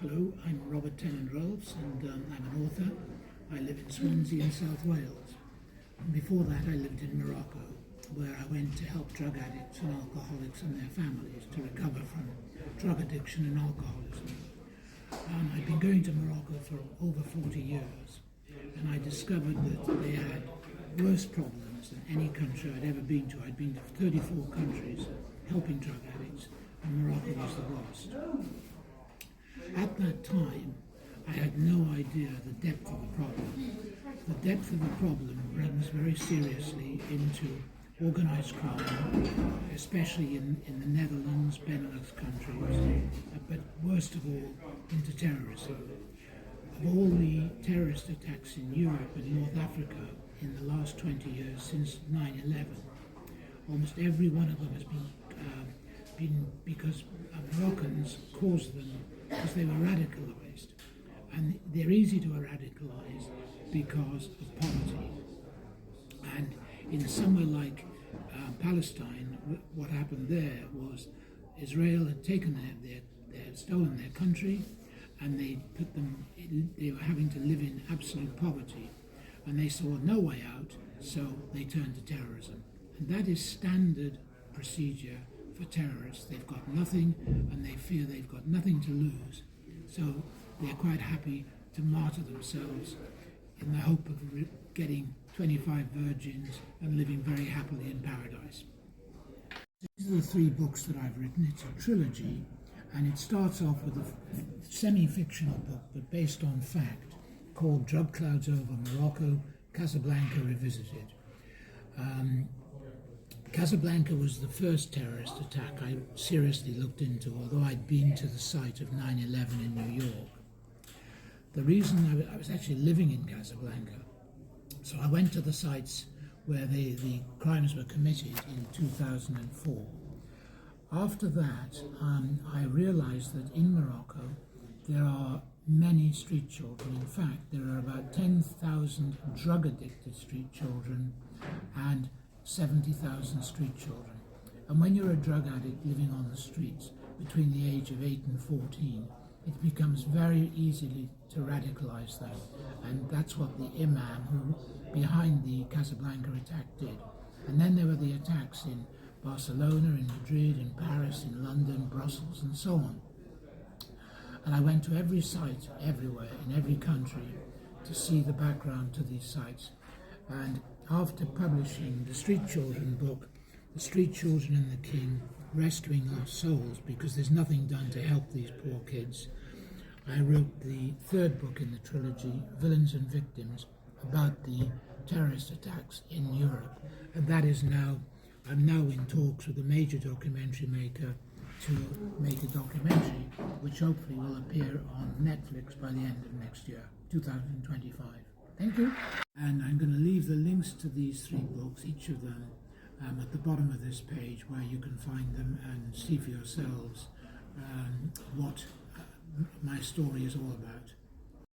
Hello, I'm Robert Tennant-Ralphs and I'm an author. I live in Swansea in South Wales. And before that I lived in Morocco, where I went to help drug addicts and alcoholics and their families to recover from drug addiction and alcoholism. I'd been going to Morocco for over 40 years, and I discovered that they had worse problems than any country I'd ever been to. I'd been to 34 countries helping drug addicts, and Morocco was the worst. At that time, I had no idea the depth of the problem. The depth of the problem runs very seriously into organised crime, especially in the Netherlands, Benelux countries, but worst of all, into terrorism. Of all the terrorist attacks in Europe and North Africa in the last 20 years since 9/11, almost every one of them has been because Moroccans caused them because they were radicalized. And they're easy to radicalize because of poverty. And in somewhere like Palestine, what happened there was Israel had taken they had stolen their country, and they were having to live in absolute poverty, and they saw no way out, so they turned to terrorism. And that is standard procedure for terrorists. They've got nothing, and they fear they've got nothing to lose, so they're quite happy to martyr themselves in the hope of getting 25 virgins and living very happily in paradise. These are the 3 books that I've written. It's a trilogy, and it starts off with a semi-fictional book, but based on fact, called Drug Clouds Over Morocco, Casablanca Revisited. Casablanca was the first terrorist attack I seriously looked into, although I'd been to the site of 9/11 in New York. The reason I was actually living in Casablanca, so I went to the sites where the crimes were committed in 2004. After that, I realized that in Morocco there are many street children. In fact, there are about 10,000 drug-addicted street children and 70,000 street children. And when you're a drug addict living on the streets between the age of 8 and 14, it becomes very easily to radicalize them. And that's what the imam who behind the Casablanca attack did. And then there were the attacks in Barcelona, in Madrid, in Paris, in London, Brussels, and so on. And I went to every site, everywhere, in every country, to see the background to these sites. And after publishing the Street Children book, The Street Children and the King, Rescuing Lost Souls, because there's nothing done to help these poor kids, I wrote the 3rd book in the trilogy, Villains and Victims, about the terrorist attacks in Europe. And that is I'm now in talks with a major documentary maker to make a documentary which hopefully will appear on Netflix by the end of next year, 2025. Thank you. And I'm going to leave the links to these 3 books, each of them, at the bottom of this page, where you can find them and see for yourselves what my story is all about.